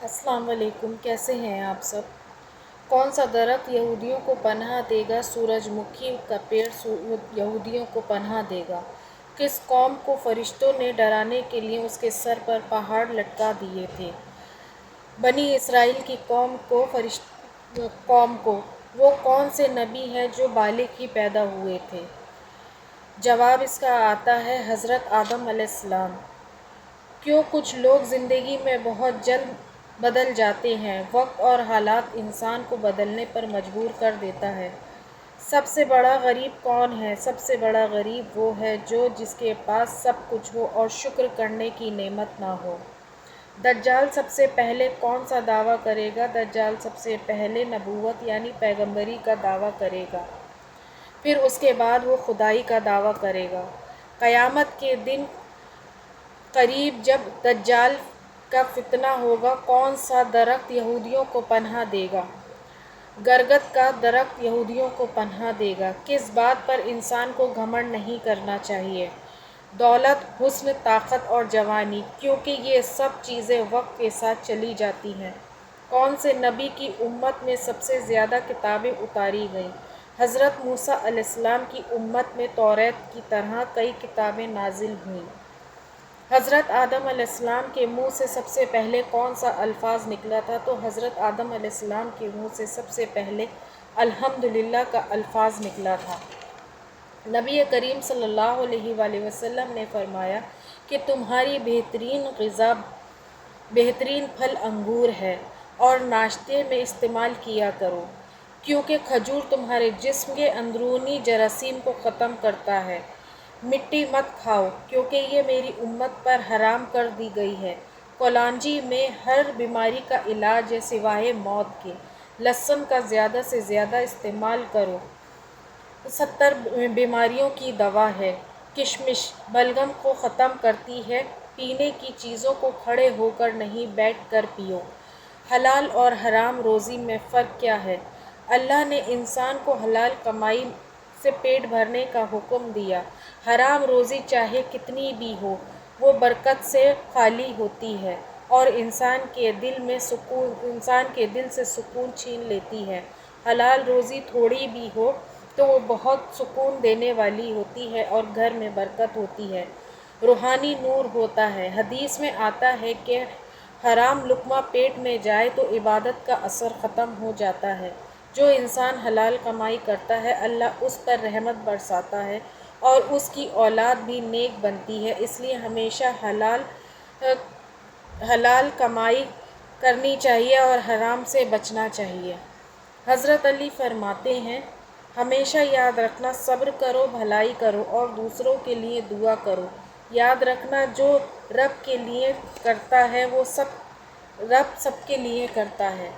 السلام علیکم، کیسے ہیں آپ سب؟ کون سا درخت یہودیوں کو پناہ دے گا؟ سورج مکھی کا پیڑ یہودیوں کو پناہ دے گا۔ کس قوم کو فرشتوں نے ڈرانے کے لیے اس کے سر پر پہاڑ لٹکا دیے تھے؟ بنی اسرائیل کی قوم کو۔ وہ کون سے نبی ہیں جو بالغ ہی پیدا ہوئے تھے؟ جواب اس کا آتا ہے حضرت آدم علیہ السلام۔ کیوں کچھ لوگ زندگی میں بہت جلد بدل جاتے ہیں؟ وقت اور حالات انسان کو بدلنے پر مجبور کر دیتا ہے۔ سب سے بڑا غریب کون ہے؟ سب سے بڑا غریب وہ ہے جس کے پاس سب کچھ ہو اور شکر کرنے کی نعمت نہ ہو۔ دجال سب سے پہلے کون سا دعویٰ کرے گا؟ دجال سب سے پہلے نبوت یعنی پیغمبری کا دعویٰ کرے گا، پھر اس کے بعد وہ خدائی کا دعویٰ کرے گا۔ قیامت کے دن قریب جب دجال کا فتنہ ہوگا، کون سا درخت یہودیوں کو پناہ دے گا؟ گرگد کا درخت یہودیوں کو پناہ دے گا۔ کس بات پر انسان کو گھمنڈ نہیں کرنا چاہیے؟ دولت، حسن، طاقت اور جوانی، کیونکہ یہ سب چیزیں وقت کے ساتھ چلی جاتی ہیں۔ کون سے نبی کی امت میں سب سے زیادہ کتابیں اتاری گئیں؟ حضرت موسیٰ علیہ السلام کی امت میں توریت کی طرح کئی کتابیں نازل ہوئیں۔ حضرت آدم علیہ السلام کے منہ سے سب سے پہلے کون سا الفاظ نکلا تھا؟ تو حضرت آدم علیہ السلام کے منہ سے سب سے پہلے الحمدللہ کا الفاظ نکلا تھا۔ نبی کریم صلی اللہ علیہ وآلہ وسلم نے فرمایا کہ تمہاری بہترین غذا بہترین پھل انگور ہے اور ناشتے میں استعمال کیا کرو، کیونکہ کھجور تمہارے جسم کے اندرونی جراثیم کو ختم کرتا ہے۔ مٹی مت کھاؤ، کیونکہ یہ میری امت پر حرام کر دی گئی ہے۔ کولانجی میں ہر بیماری کا علاج ہے سوائے موت کے۔ لہسن کا زیادہ سے زیادہ استعمال کرو، 70 بیماریوں کی دوا ہے۔ کشمش بلغم کو ختم کرتی ہے۔ پینے کی چیزوں کو کھڑے ہو کر نہیں، بیٹھ کر پیو۔ حلال اور حرام روزی میں فرق کیا ہے؟ اللہ نے انسان کو حلال کمائی سے پیٹ بھرنے کا حکم دیا۔ حرام روزی چاہے کتنی بھی ہو، وہ برکت سے خالی ہوتی ہے اور انسان کے دل سے سکون چھین لیتی ہے۔ حلال روزی تھوڑی بھی ہو تو وہ بہت سکون دینے والی ہوتی ہے اور گھر میں برکت ہوتی ہے، روحانی نور ہوتا ہے۔ حدیث میں آتا ہے کہ حرام لقمہ پیٹ میں جائے تو عبادت کا اثر ختم ہو جاتا ہے۔ جو انسان حلال کمائی کرتا ہے، اللہ اس پر رحمت برساتا ہے اور اس کی اولاد بھی نیک بنتی ہے، اس لیے ہمیشہ حلال کمائی کرنی چاہیے اور حرام سے بچنا چاہیے۔ حضرت علی فرماتے ہیں، ہمیشہ یاد رکھنا، صبر کرو، بھلائی کرو اور دوسروں کے لیے دعا کرو۔ یاد رکھنا، جو رب کے لیے کرتا ہے وہ رب سب کے لیے کرتا ہے۔